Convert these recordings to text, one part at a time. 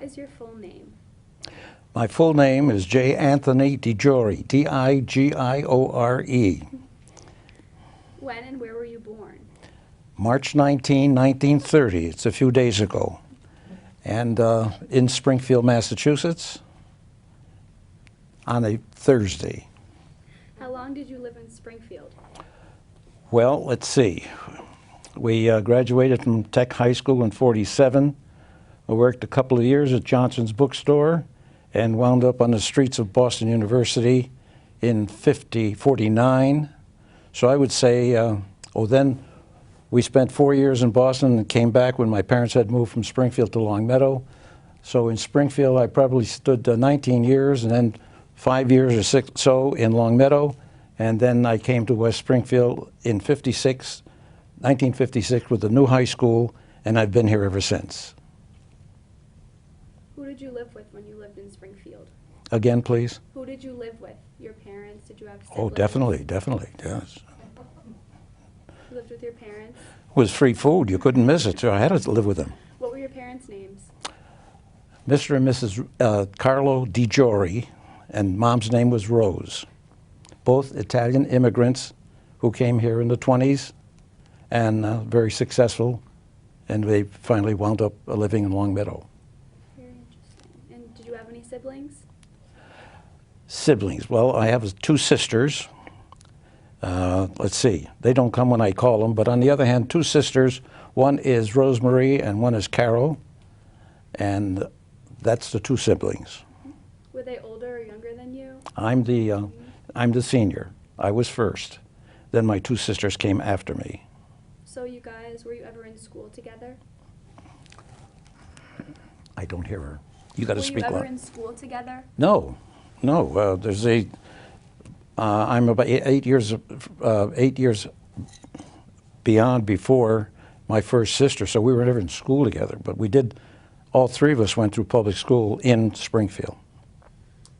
is your full name? My full name is J. Anthony DiGiore, D-I-G-I-O-R-E. When and where were you born? March 19, 1930. It's a few days ago. And in Springfield, Massachusetts, on a Thursday. How long did you live in Springfield? Well, let's see. We graduated from Tech High School in '47. I worked a couple of years at Johnson's Bookstore and wound up on the streets of Boston University in '49. So I would say, then we spent 4 years in Boston and came back when my parents had moved from Springfield to Longmeadow. So in Springfield, I probably stood 19 years, and then 5 years or so in Longmeadow. And then I came to West Springfield in 1956 with the new high school, and I've been here ever since. Who did you live with when you lived in Springfield? Again, please? Who did you live with? Your parents? Did you have siblings? Oh, definitely, yes. You lived with your parents? It was free food. You couldn't miss it, so I had to live with them. What were your parents' names? Mr. and Mrs. Carlo DiGiore, and Mom's name was Rose. Both Italian immigrants who came here in the 20s and very successful, and they finally wound up living in Longmeadow. Very interesting. And did you have any siblings? Siblings. Well, I have 2 sisters. Let's see. They don't come when I call them, but on the other hand, 2 sisters. One is Rosemary and one is Carol, and that's the 2 siblings. Were they older or younger than you? I'm the senior. I was first. Then my 2 sisters came after me. So you guys, were you ever in school together? I don't hear her. You got to speak Were you ever loud. in school together? No. There's I'm about 8 years before my first sister, so we were never in school together. But we did. All 3 of us went through public school in Springfield.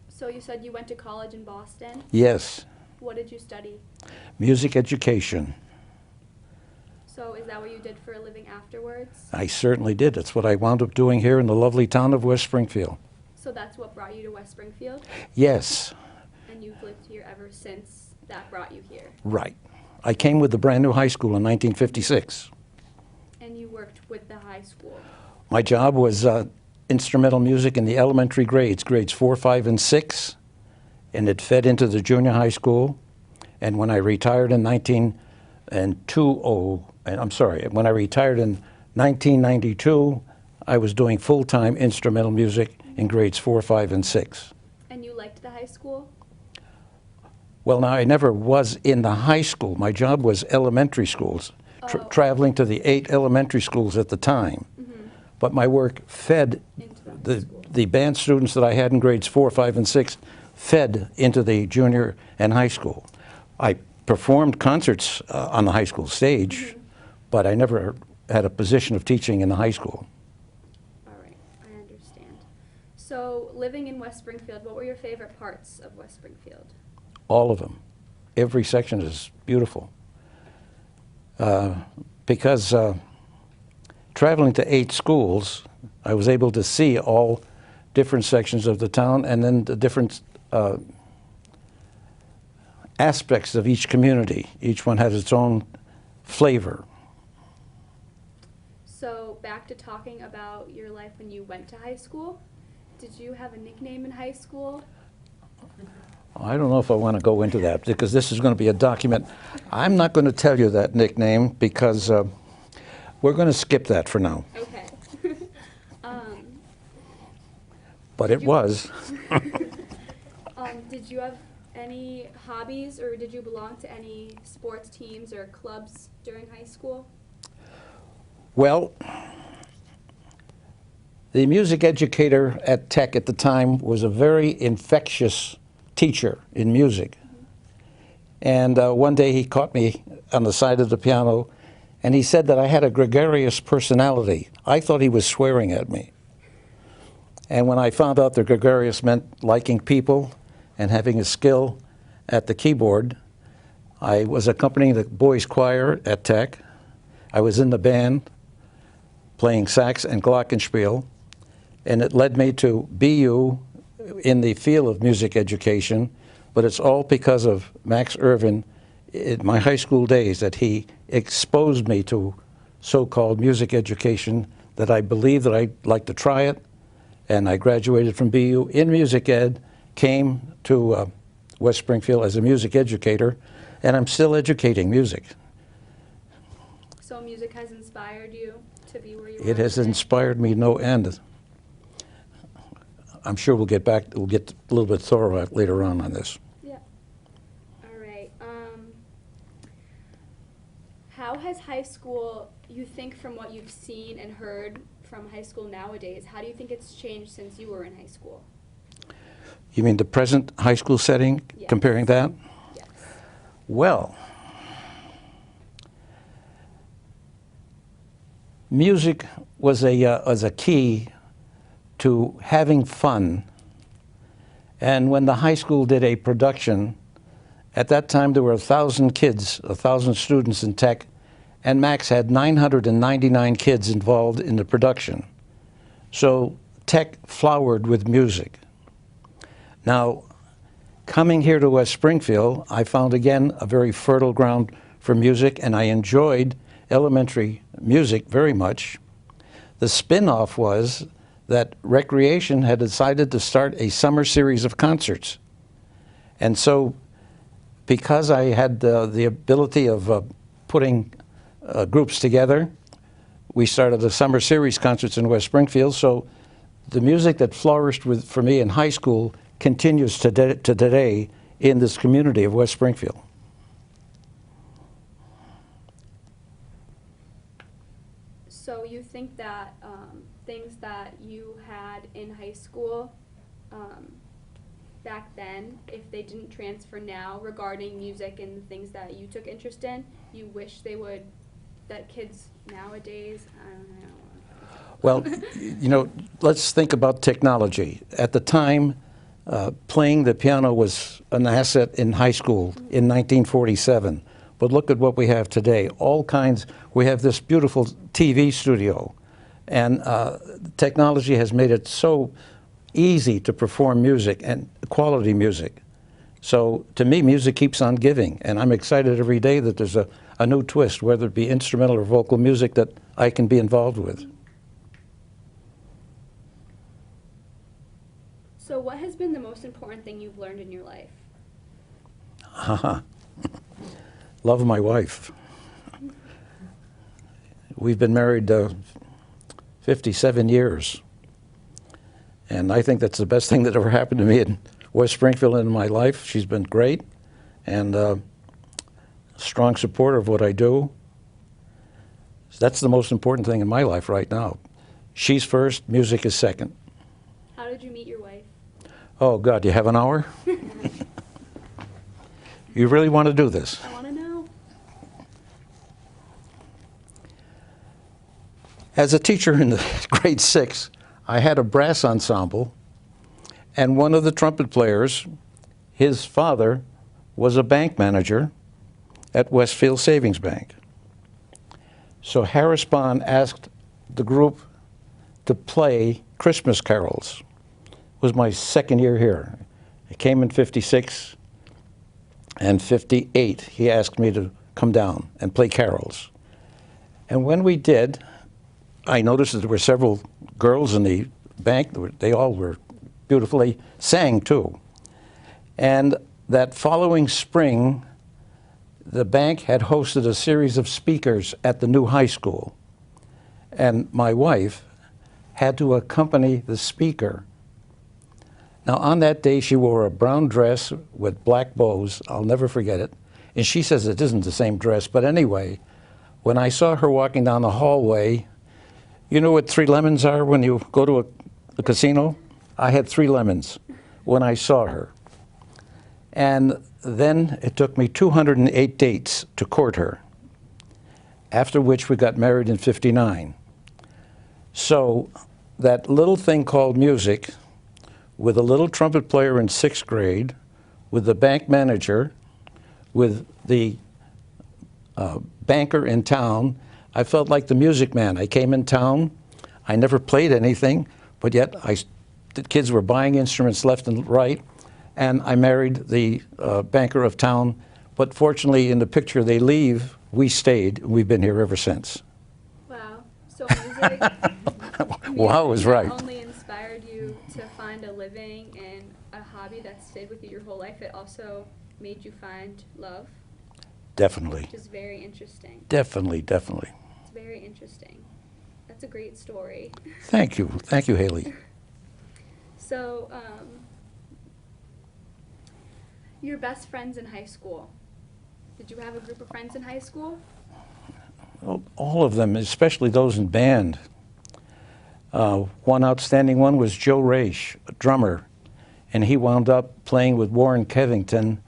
So you said you went to college in Boston? Yes. What did you study? Music education. So is that what you did for a living afterwards? I certainly did. That's what I wound up doing here in the lovely town of West Springfield. So that's what brought you to West Springfield? Yes. And you've lived here ever since that brought you here? Right. I came with the brand new high school in 1956. And you worked with the high school? My job was instrumental music in the elementary grades 4, 5, and 6, and it fed into the junior high school. And when I retired in 1992, I was doing full-time instrumental music in grades 4, 5, and 6. And you liked the high school? Well, now, I never was in the high school. My job was elementary schools, traveling to the 8 elementary schools at the time. But my work fed the band students that I had in grades 4, 5, and 6 fed into the junior and high school. I performed concerts on the high school stage, but I never had a position of teaching in the high school. All right, I understand. So living in West Springfield, what were your favorite parts of West Springfield? All of them. Every section is beautiful. Because traveling to 8 schools, I was able to see all different sections of the town and then the different aspects of each community. Each one has its own flavor. So back to talking about your life when you went to high school. Did you have a nickname in high school? I don't know if I want to go into that because this is going to be a document. I'm not going to tell you that nickname because we're going to skip that for now. Okay. But it was. Did you have any hobbies or did you belong to any sports teams or clubs during high school? Well, the music educator at Tech at the time was a very infectious teacher in music. And one day he caught me on the side of the piano and he said that I had a gregarious personality. I thought he was swearing at me. And when I found out that gregarious meant liking people and having a skill at the keyboard, I was accompanying the boys' choir at Tech. I was in the band playing sax and glockenspiel. and it led me to BU in the field of music education, but it's all because of Max Irvin in my high school days that he exposed me to so-called music education, that I believed that I'd like to try it, and I graduated from BU in music ed, came to West Springfield as a music educator, and I'm still educating music. So music has inspired you to be where you are It has today? inspired me no end. I'm sure we'll get a little bit thorough later on this. Yeah. All right. How has high school, you think from what you've seen and heard from high school nowadays, how do you think it's changed since you were in high school? You mean the present high school setting, Yes. comparing that? Yes. Well, music was a key to having fun. And when the high school did a production, at that time there were 1,000 kids, 1,000 students in tech, and Max had 999 kids involved in the production. So tech flowered with music. Now, coming here to West Springfield, I found again a very fertile ground for music, and I enjoyed elementary music very much. The spin-off was that Recreation had decided to start a summer series of concerts. And so, because I had the ability of putting groups together, we started the summer series concerts in West Springfield. So the music that flourished for me in high school continues to today in this community of West Springfield. So you think that things that you had in high school back then, if they didn't transfer now regarding music and the things that you took interest in, you wish they would, that kids nowadays, I don't know. Well, you know, let's think about technology. At the time, playing the piano was an asset in high school in 1947. But look at what we have today. All kinds, we have this beautiful TV studio. And technology has made it so easy to perform music and quality music. So to me, music keeps on giving. And I'm excited every day that there's a new twist, whether it be instrumental or vocal music, that I can be involved with. So what has been the most important thing you've learned in your life? Love my wife. We've been married 57 years. And I think that's the best thing that ever happened to me in West Springfield and in my life. She's been great and a strong supporter of what I do. So that's the most important thing in my life right now. She's first, music is second. How did you meet your wife? Oh, God, you have an hour? You really want to do this? I want to know. As a teacher in grade 6, I had a brass ensemble, and one of the trumpet players, his father, was a bank manager at Westfield Savings Bank. So Harris Bond asked the group to play Christmas carols. It was my second year here. I came in 56, and 58, he asked me to come down and play carols. And when we did, I noticed that there were several girls in the bank. They all were beautifully sang too. And that following spring, the bank had hosted a series of speakers at the new high school. And my wife had to accompany the speaker. Now, on that day, she wore a brown dress with black bows. I'll never forget it. And she says it isn't the same dress. But anyway, when I saw her walking down the hallway, you know what 3 lemons are when you go to a casino? I had 3 lemons when I saw her. And then it took me 208 dates to court her, after which we got married in 59. So that little thing called music, with a little trumpet player in 6th grade, with the bank manager, with the banker in town, I felt like the music man. I came in town, I never played anything, but yet the kids were buying instruments left and right, and I married the banker of town. But fortunately, in the picture they leave, we stayed. We've been here ever since. Wow. So music, Wow is right. not only inspired you to find a living and a hobby that stayed with you your whole life, it also made you find love, Definitely. which is very interesting. Definitely, definitely. It's very interesting. That's a great story. Thank you. Thank you, Haley. So, your best friends in high school. Did you have a group of friends in high school? Well, all of them, especially those in band. One outstanding one was Joe Raish, a drummer, and he wound up playing with Warren Kevington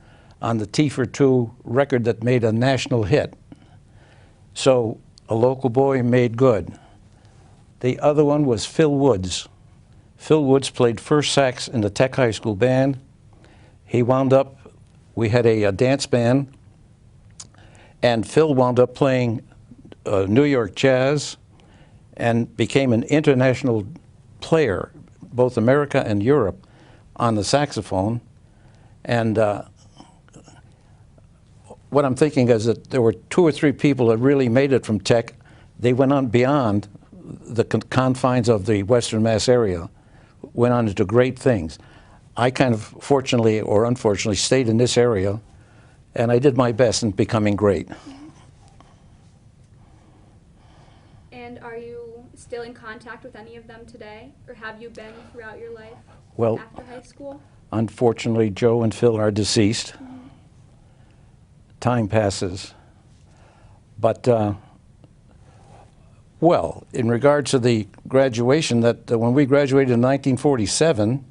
on the T for Two record that made a national hit. So a local boy made good. The other one was Phil Woods. Phil Woods played first sax in the Tech High School band. He wound up, we had a dance band, and Phil wound up playing New York jazz and became an international player, both America and Europe, on the saxophone. And what I'm thinking is that there were 2 or 3 people that really made it from Tech. They went on beyond the confines of the Western Mass area, went on to do great things. I kind of, fortunately or unfortunately, stayed in this area, and I did my best in becoming great. And are you still in contact with any of them today? Or have you been throughout your life Well, after high school? unfortunately, Joe and Phil are deceased. Time passes. But, well, in regards to the graduation, that when we graduated in 1947,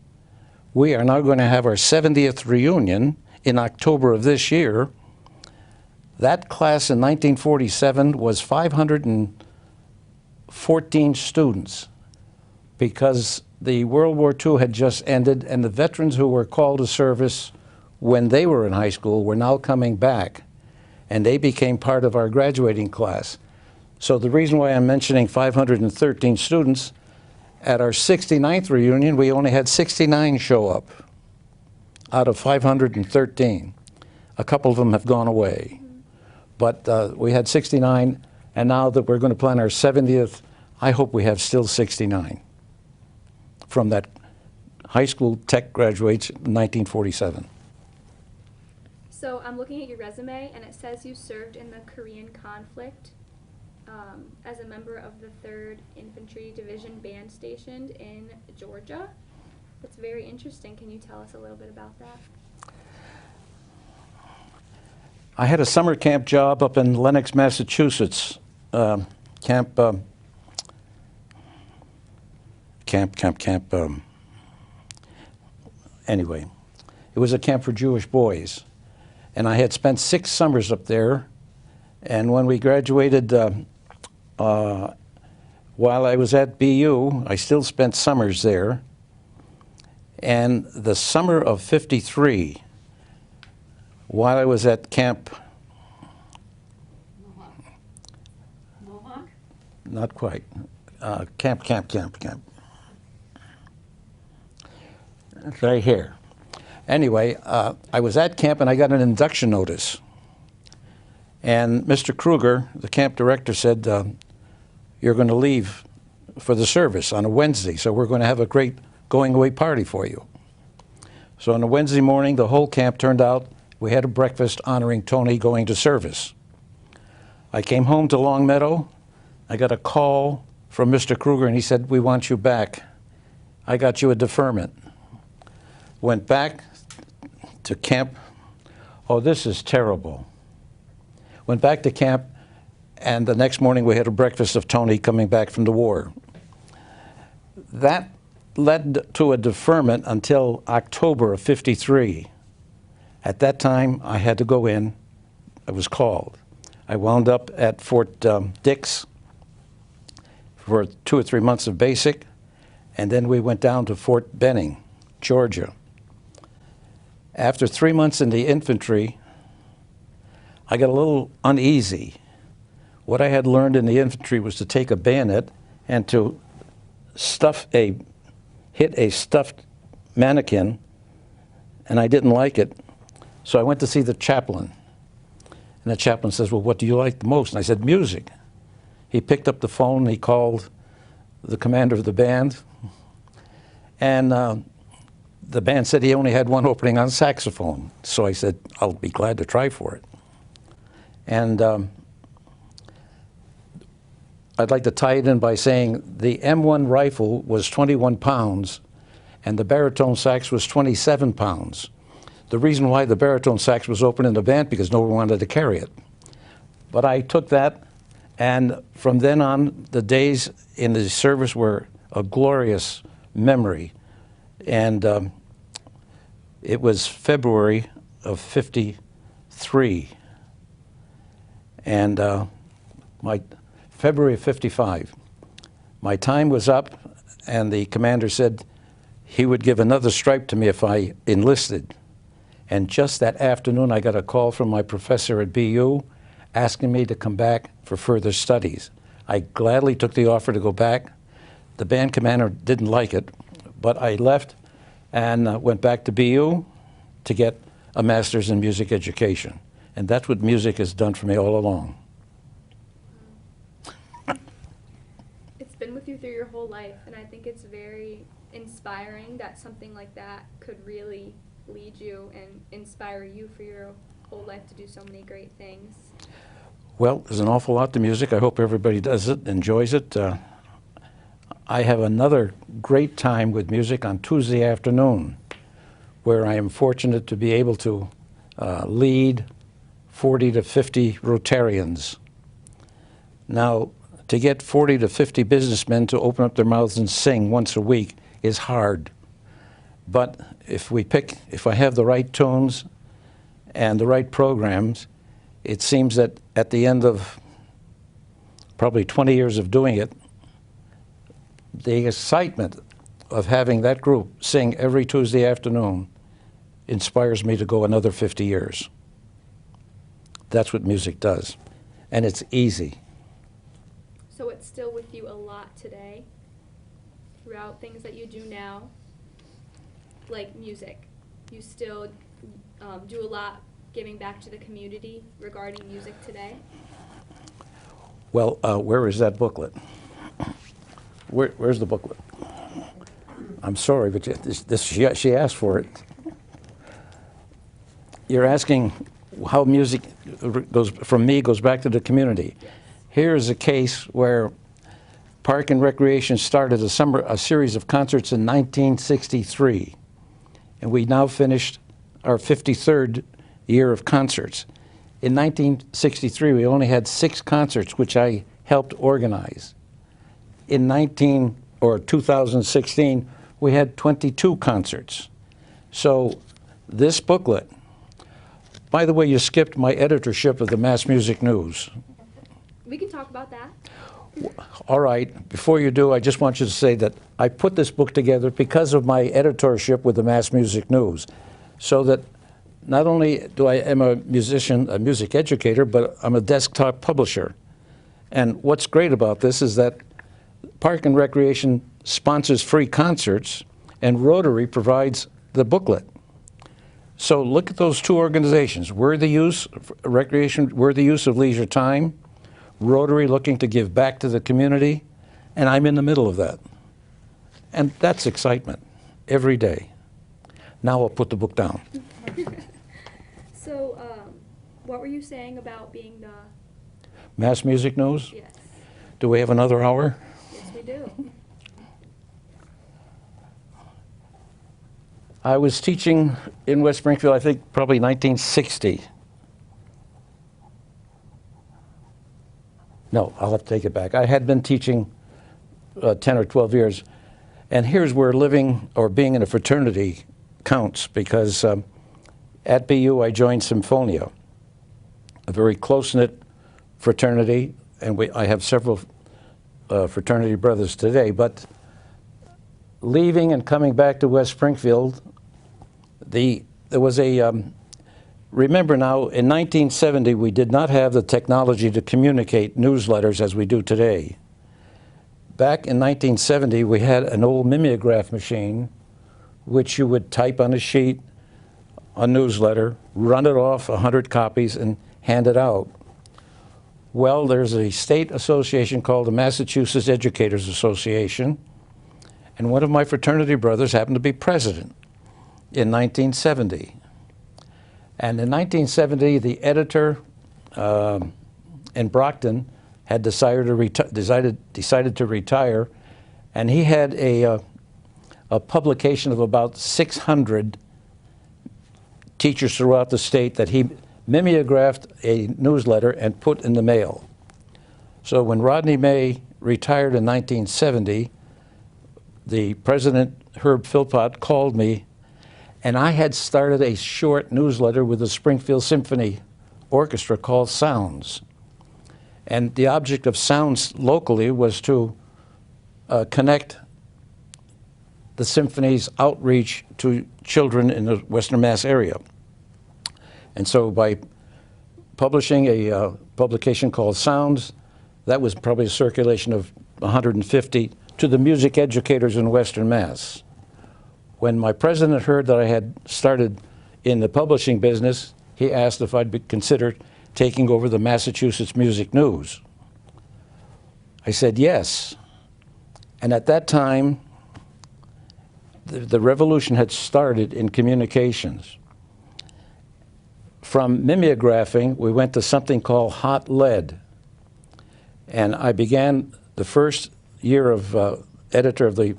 we are now going to have our 70th reunion in October of this year. That class in 1947 was 514 students because the World War II had just ended, and the veterans who were called to service when they were in high school were now coming back, and they became part of our graduating class. So the reason why I'm mentioning 513 students, at our 69th reunion, we only had 69 show up out of 513. A couple of them have gone away. But we had 69, and now that we're going to plan our 70th, I hope we have still 69 from that high school tech graduates in 1947. So I'm looking at your resume, and it says you served in the Korean conflict as a member of the 3rd Infantry Division Band stationed in Georgia. That's very interesting. Can you tell us a little bit about that? I had a summer camp job up in Lenox, Massachusetts. Anyway, it was a camp for Jewish boys. And I had spent 6 summers up there. And when we graduated, while I was at BU, I still spent summers there. And the summer of '53, while I was at camp, Mohawk? not quite, camp. It's right here. Anyway, I was at camp and I got an induction notice. And Mr. Kruger, the camp director, said, you're going to leave for the service on a Wednesday, so we're going to have a great going away party for you. So on a Wednesday morning, the whole camp turned out. We had a breakfast honoring Tony going to service. I came home to Longmeadow. I got a call from Mr. Kruger, and he said, we want you back. I got you a deferment. Went back to camp. Oh, this is terrible. Went back to camp, and the next morning we had a breakfast of Tony coming back from the war. That led to a deferment until October of '53. At that time, I had to go in. I was called. I wound up at Fort Dix for 2 or 3 months of basic, and then we went down to Fort Benning, Georgia. After 3 months in the infantry, I got a little uneasy. What I had learned in the infantry was to take a bayonet and to stuff a hit a stuffed mannequin, and I didn't like it. So I went to see the chaplain. And the chaplain says, well, what do you like the most? And I said, music. He picked up the phone, and he called the commander of the band. And the band said he only had one opening on saxophone. So I said, I'll be glad to try for it. And I'd like to tie it in by saying the M1 rifle was 21 pounds, and the baritone sax was 27 pounds. The reason why the baritone sax was open in the band, because no one wanted to carry it. But I took that, and from then on, the days in the service were a glorious memory. And it was February of '53. And February of '55. My time was up, and the commander said he would give another stripe to me if I enlisted. And just that afternoon, I got a call from my professor at BU asking me to come back for further studies. I gladly took the offer to go back. The band commander didn't like it, but I left and went back to BU to get a master's in music education. And that's what music has done for me all along. It's been with you through your whole life, and I think it's very inspiring that something like that could really lead you and inspire you for your whole life to do so many great things. Well, there's an awful lot to music. I hope everybody does it, enjoys it. I have another great time with music on Tuesday afternoon, where I am fortunate to be able to lead 40 to 50 Rotarians. Now, to get 40 to 50 businessmen to open up their mouths and sing once a week is hard. But if I have the right tunes and the right programs, it seems that at the end of probably 20 years of doing it, the excitement of having that group sing every Tuesday afternoon inspires me to go another 50 years. That's what music does. And it's easy. So it's still with you a lot today, throughout things that you do now, like music. You still do a lot giving back to the community regarding music today? Well, where is that booklet? Where's the booklet? I'm sorry, but she asked for it. You're asking how music goes back to the community. Yes. Here is a case where Park and Recreation started a series of concerts in 1963, and we now finished our 53rd year of concerts. In 1963, we only had 6 concerts, which I helped organize. In 2016, we had 22 concerts. So this booklet, by the way, you skipped my editorship of the Mass Music News. We can talk about that. All right, before you do, I just want you to say that I put this book together because of my editorship with the Mass Music News, so that not only am a musician, a music educator, but I'm a desktop publisher. And what's great about this is that Park and Recreation sponsors free concerts, and Rotary provides the booklet. So look at those two organizations. We're the use of leisure time, Rotary looking to give back to the community, and I'm in the middle of that. And that's excitement every day. Now I'll put the book down. So, what were you saying about being the... Mass Music News? Yes. Do we have another hour? Yes, we do. I was teaching in West Springfield, I think probably 1960. No, I'll have to take it back. I had been teaching 10 or 12 years. And here's where living or being in a fraternity counts, because at BU I joined Symphonia, a very close-knit fraternity, and I have several fraternity brothers today. But leaving and coming back to West Springfield, there was a, remember now, in 1970 we did not have the technology to communicate newsletters as we do today. back in 1970, we had an old mimeograph machine, which you would type on a sheet, a newsletter, run it off 100 copies, and hand it out. Well, there's a state association called the Massachusetts Educators Association, and one of my fraternity brothers happened to be president in 1970. And in 1970, the editor in Brockton had decided to retire, and he had a publication of about 600 teachers throughout the state that he mimeographed a newsletter and put in the mail. So when Rodney May retired in 1970, the president, Herb Philpott, called me, and I had started a short newsletter with the Springfield Symphony Orchestra called Sounds. And the object of Sounds locally was to connect the symphony's outreach to children in the Western Mass area. And so by publishing a publication called Sounds, that was probably a circulation of 150 to the music educators in Western Mass. When my president heard that I had started in the publishing business, he asked if I'd consider taking over the Massachusetts Music News. I said yes. And at that time, the revolution had started in communications. From mimeographing, we went to something called hot lead. And I began the first year of editor of the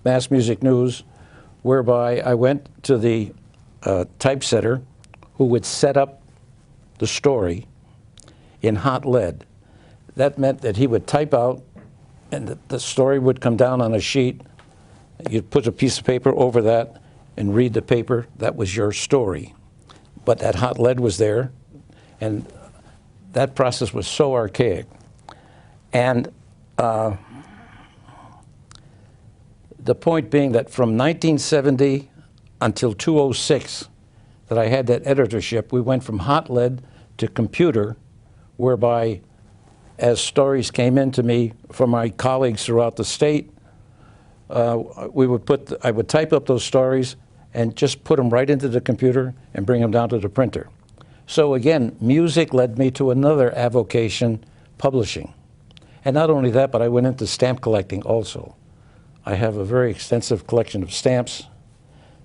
Mass Music News, whereby I went to the typesetter who would set up the story in hot lead. That meant that he would type out, and the story would come down on a sheet. You'd put a piece of paper over that and read the paper. That was your story. But that hot lead was there, and that process was so archaic. And the point being that from 1970 until 2006, that I had that editorship, we went from hot lead to computer, whereby as stories came in to me from my colleagues throughout the state, I would type up those stories and just put them right into the computer and bring them down to the printer. So again, music led me to another avocation, publishing. And not only that, but I went into stamp collecting also. I have a very extensive collection of stamps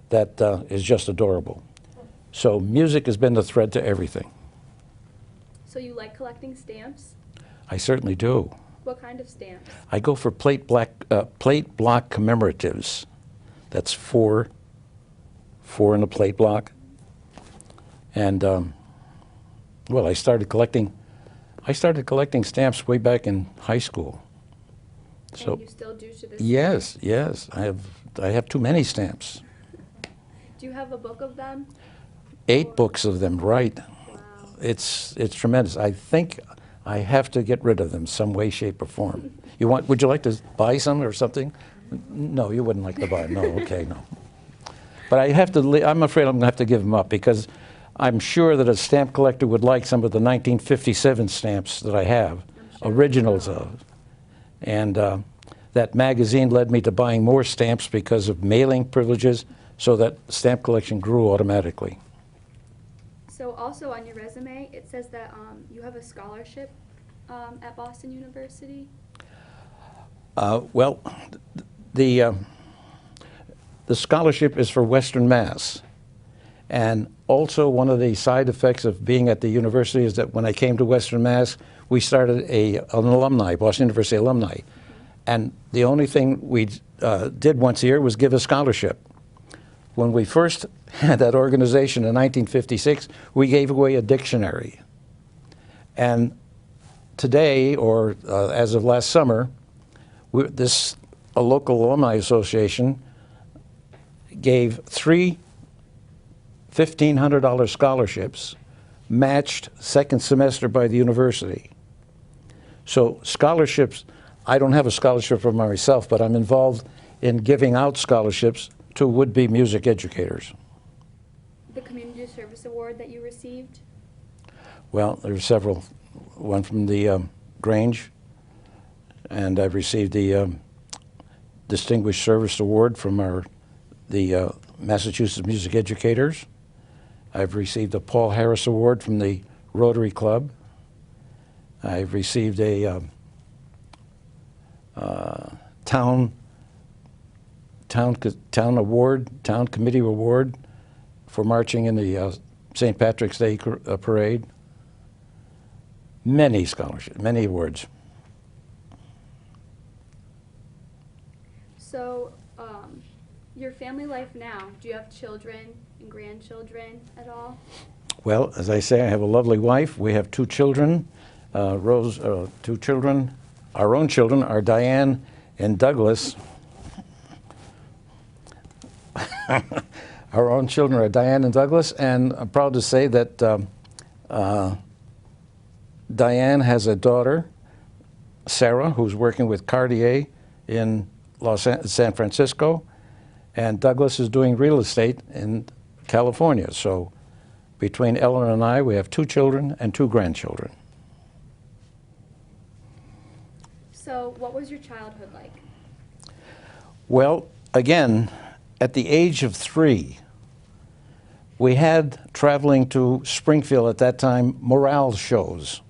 that is just adorable. So music has been the thread to everything. So you like collecting stamps? I certainly do. What kind of stamps? I go for plate block commemoratives. That's four in a plate block. And well, I started collecting stamps way back in high school. So and you still do to this yes, day? yes, I have too many stamps. Do you have a book of them? 8 books of them, right? Wow. It's tremendous. I think I have to get rid of them some way, shape, or form. Would you like to buy some or something? No, you wouldn't like to buy them. No, okay, no. But I'm afraid I'm going to have to give them up, because I'm sure that a stamp collector would like some of the 1957 stamps that I have, sure originals of. And that magazine led me to buying more stamps because of mailing privileges, so that stamp collection grew automatically. So also on your resume, it says that you have a scholarship at Boston University. Well, the scholarship is for Western Mass. And also one of the side effects of being at the university is that when I came to Western Mass, we started an alumni, Boston University alumni. And the only thing we did once a year was give a scholarship. When we first had that organization in 1956, we gave away a dictionary. And today, or as of last summer, a local alumni association gave 3 $1,500 scholarships, matched second semester by the university. So scholarships, I don't have a scholarship for myself, but I'm involved in giving out scholarships to would-be music educators. The Community Service Award that you received? Well, there's several. One from the Grange, and I've received the Distinguished Service Award from the Massachusetts Music Educators. I've received a Paul Harris Award from the Rotary Club. I've received a town committee award for marching in the St. Patrick's Day parade. Many scholarships, many awards. So, your family life now, do you have children and grandchildren at all? Well, as I say, I have a lovely wife. We have two children. Two children. Our own children are Diane and Douglas. Our own children are Diane and Douglas, and I'm proud to say that Diane has a daughter, Sarah, who's working with Cartier in San Francisco, and Douglas is doing real estate in California. So between Ellen and I, we have two children and two grandchildren. So what was your childhood like? Well, again, at the age of 3, we had, traveling to Springfield at that time, morale shows.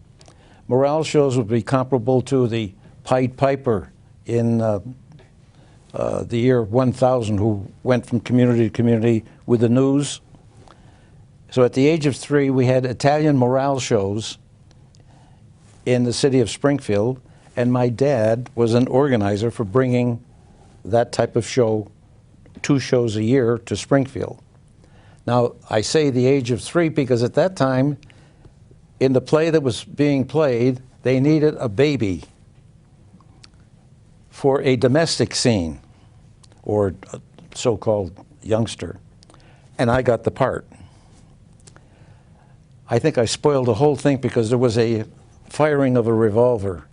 Morale shows would be comparable to the Pied Piper in the year 1000, who went from community to community with the news. So at the age of 3, we had Italian morale shows in the city of Springfield, and my dad was an organizer for bringing that type of show, 2 shows a year, to Springfield. Now, I say the age of 3 because at that time, in the play that was being played, they needed a baby for a domestic scene, or a so-called youngster, and I got the part. I think I spoiled the whole thing because there was a firing of a revolver,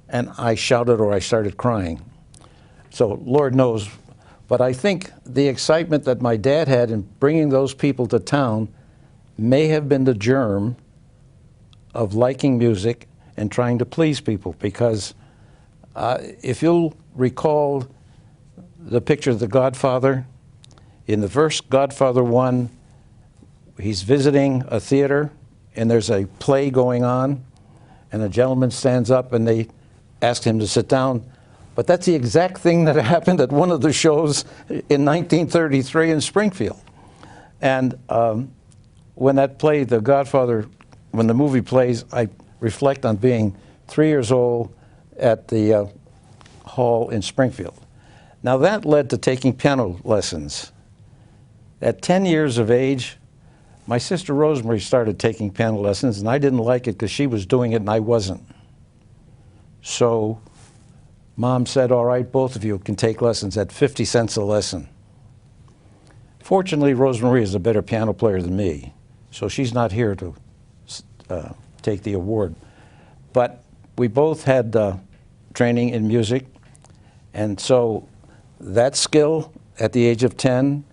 and I shouted or I started crying. So Lord knows, but I think the excitement that my dad had in bringing those people to town may have been the germ of liking music and trying to please people, because if you'll recall the picture of the Godfather, in the first Godfather 1, he's visiting a theater and there's a play going on, and a gentleman stands up and they ask him to sit down. But that's the exact thing that happened at one of the shows in 1933 in Springfield. And when that play, The Godfather, when the movie plays, I reflect on being 3 years old at the hall in Springfield. Now that led to taking piano lessons. At 10 years of age, my sister Rosemary started taking piano lessons, and I didn't like it because she was doing it and I wasn't. So Mom said, all right, both of you can take lessons at 50 cents a lesson. Fortunately, Rosemary is a better piano player than me, so she's not here to take the award. But we both had training in music, and so that skill at the age of 10,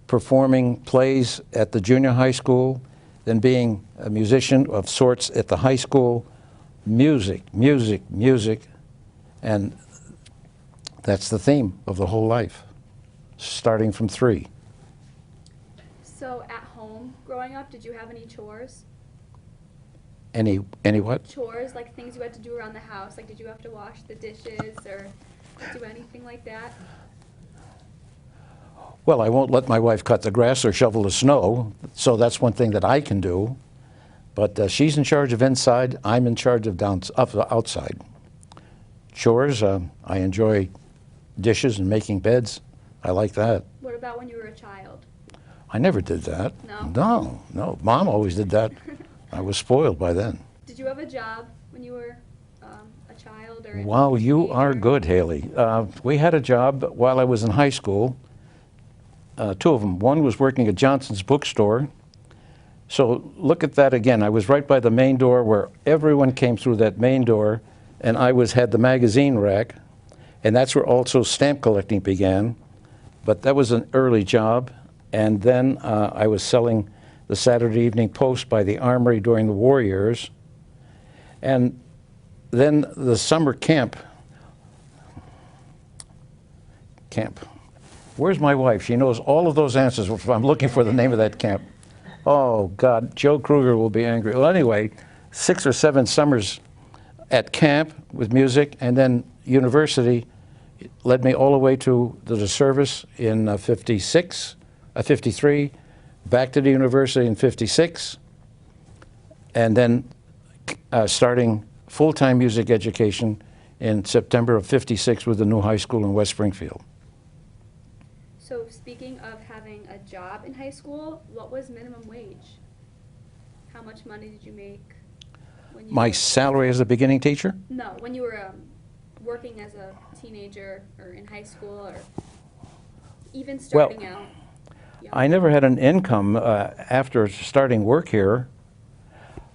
performing plays at the junior high school, then being a musician of sorts at the high school, music, music, music, and that's the theme of the whole life, starting from 3. So at home, growing up, did you have any chores? Any what? Chores, like things you had to do around the house, like did you have to wash the dishes or do anything like that? Well, I won't let my wife cut the grass or shovel the snow, so that's one thing that I can do. But she's in charge of inside, I'm in charge of outside. Chores, I enjoy dishes and making beds. I like that. What about when you were a child? I never did that. No? No. Mom always did that. I was spoiled by then. Did you have a job when you were a child? Or Wow, you teenager? are good, Haley. We had a job while I was in high school. 2 of them. One was working at Johnson's bookstore. So look at that again. I was right by the main door where everyone came through that main door, and I had the magazine rack, and that's where also stamp collecting began. But that was an early job, and then I was selling the Saturday Evening Post by the Armory during the war years. And then the summer camp camp. Where's my wife? She knows all of those answers. I'm looking for the name of that camp. Oh, God, Joe Kruger will be angry. Well, anyway, 6 or 7 summers at camp with music, and then university led me all the way to the service in 53, back to the university in 56, and then starting full-time music education in September of 56 with the new high school in West Springfield. So speaking of having a job in high school, what was minimum wage? How much money did you make when you My were, salary as a beginning teacher? no, when you were working as a teenager or in high school or even starting out? young? I never had an income after starting work here.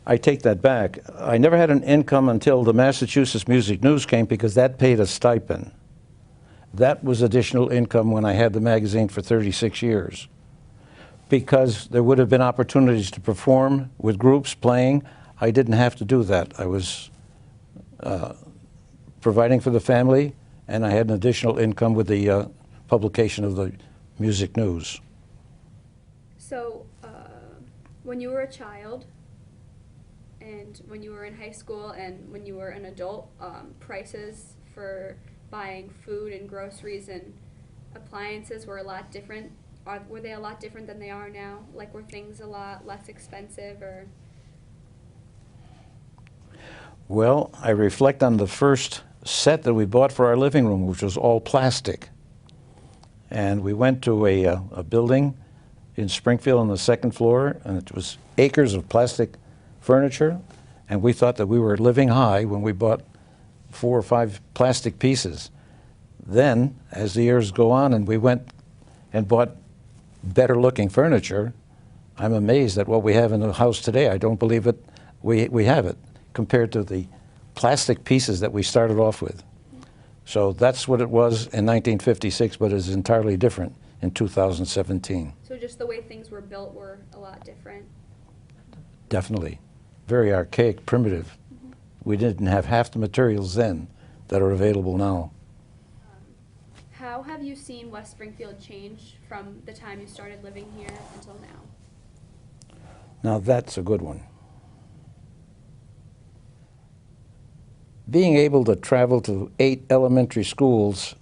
I take that back. I never had an income until the Massachusetts Music News came, because that paid a stipend. That was additional income when I had the magazine for 36 years. Because there would have been opportunities to perform with groups playing, I didn't have to do that. I was providing for the family, and I had an additional income with the publication of the Music News. So when you were a child and when you were in high school and when you were an adult, prices for buying food and groceries and appliances were a lot different. Were they a lot different than they are now? Like, were things a lot less expensive, or? Well, I reflect on the first set that we bought for our living room, which was all plastic. And we went to a building in Springfield on the 2nd floor, and it was acres of plastic furniture, and we thought that we were living high when we bought 4 or 5 plastic pieces. Then, as the years go on and we went and bought better looking furniture, I'm amazed at what we have in the house today. I don't believe it. We have it compared to the plastic pieces that we started off with. So that's what it was in 1956, but it's entirely different in 2017. So just the way things were built were a lot different. Definitely. Very archaic, primitive. We didn't have half the materials then that are available now. How have you seen West Springfield change from the time you started living here until now? Now that's a good one. Being able to travel to 8 elementary schools,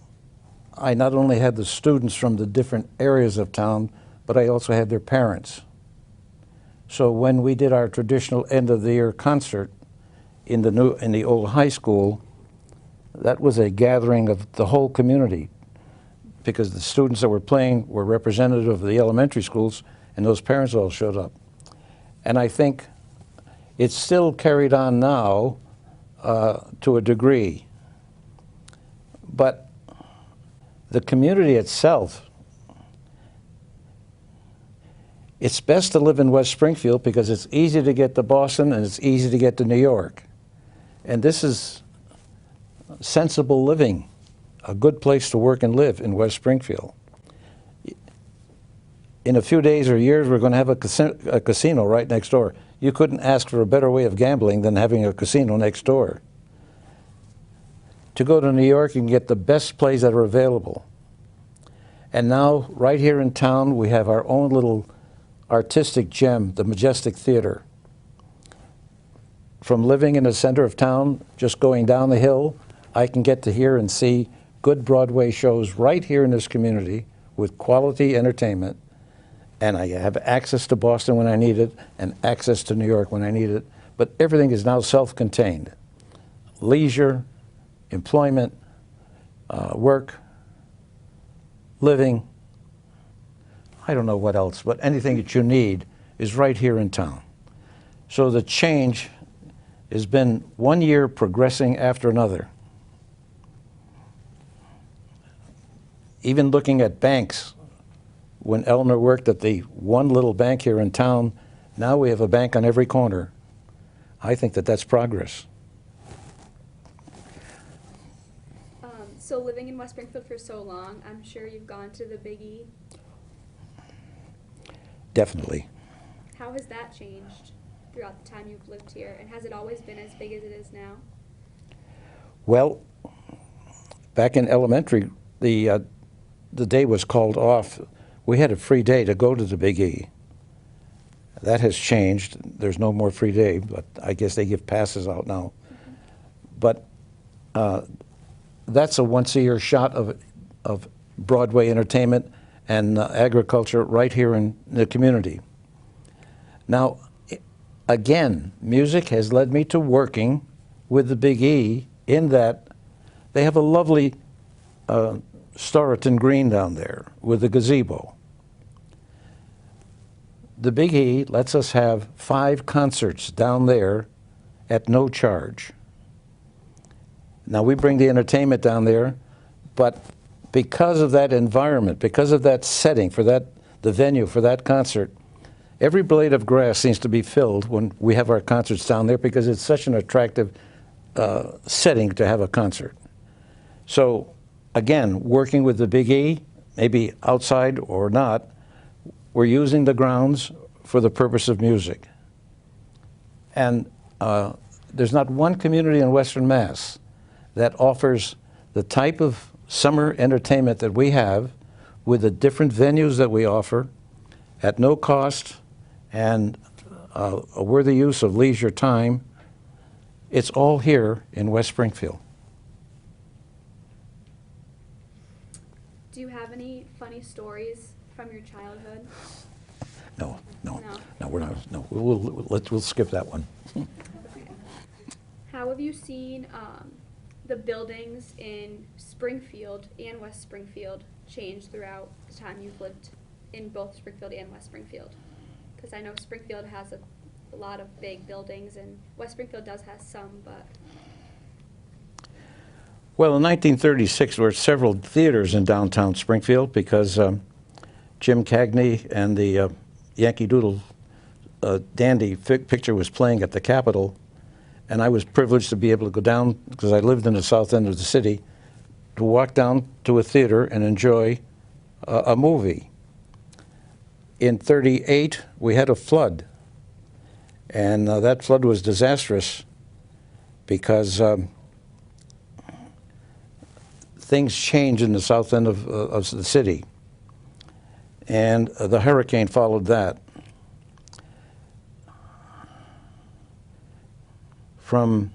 I not only had the students from the different areas of town, but I also had their parents. So when we did our traditional end-of-the-year concert in the old high school, that was a gathering of the whole community, because the students that were playing were representative of the elementary schools, and those parents all showed up. And I think it's still carried on now to a degree. But the community itself, it's best to live in West Springfield because it's easy to get to Boston and it's easy to get to New York. And this is sensible living, a good place to work and live in West Springfield. In a few days or years, we're going to have a casino right next door. You couldn't ask for a better way of gambling than having a casino next door. To go to New York, you can get the best plays that are available. And now, right here in town, we have our own little artistic gem, the Majestic Theater. From living in the center of town, just going down the hill, I can get to hear and see good Broadway shows right here in this community with quality entertainment. And I have access to Boston when I need it and access to New York when I need it. But everything is now self-contained. Leisure, employment, work, living, I don't know what else, but anything that you need is right here in town. So the change has been one year progressing after another. Even looking at banks, when Eleanor worked at the one little bank here in town, now we have a bank on every corner. I think that that's progress. So living in West Springfield for so long, I'm sure you've gone to the Big E. Definitely. How has that changed throughout the time you've lived here? And has it always been as big as it is now? Well, back in elementary, the the day was called off, we had a free day to go to the Big E. That has changed. There's no more free day, but I guess they give passes out now. But that's a once-a-year shot of Broadway entertainment and agriculture right here in the community. Now, again, music has led me to working with the Big E in that they have a lovely Storeton Green down there with a gazebo. The Big E lets us have 5 concerts down there at no charge. Now, we bring the entertainment down there, but because of that environment, because of that setting for that, the venue for that concert, every blade of grass seems to be filled when we have our concerts down there because it's such an attractive setting to have a concert. So, again, working with the Big E, maybe outside or not, we're using the grounds for the purpose of music. And there's not one community in Western Mass that offers the type of summer entertainment that we have with the different venues that we offer at no cost and a worthy use of leisure time. It's all here in West Springfield. Do you have any funny stories from your childhood? No, No. we're not. No, we'll skip that one. How have you seen the buildings in Springfield and West Springfield change throughout the time you've lived in both Springfield and West Springfield? Because I know Springfield has a lot of big buildings, and West Springfield does have some, but... Well, in 1936, there were several theaters in downtown Springfield because Jim Cagney and the Yankee Doodle Dandy picture was playing at the Capitol, and I was privileged to be able to go down, because I lived in the south end of the city, to walk down to a theater and enjoy a movie. In '38, we had a flood, and that flood was disastrous because things changed in the south end of the city, and the hurricane followed that. From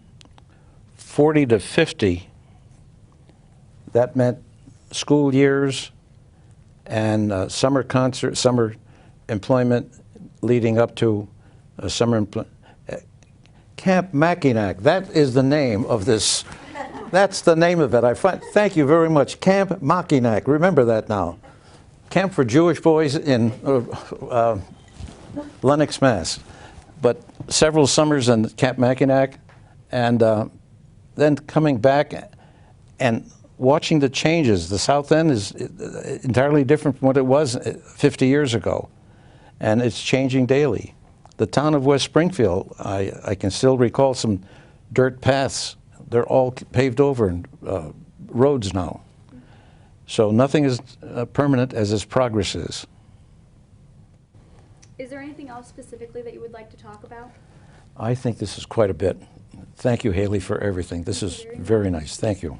40 to 50, that meant school years and summer employment leading up to Camp Mackinac. That is the name of this. That's the name of it. Thank you very much. Camp Mackinac. Remember that now. Camp for Jewish boys in Lenox, Mass. But several summers in Camp Mackinac, and then coming back and watching the changes. The South End is entirely different from what it was 50 years ago, and it's changing daily. The town of West Springfield, I can still recall some dirt paths. They're all paved over and roads now. So nothing is permanent as its progress is. Is there anything else specifically that you would like to talk about? I think this is quite a bit. Thank you, Haley, for everything. This is very nice. Thank you.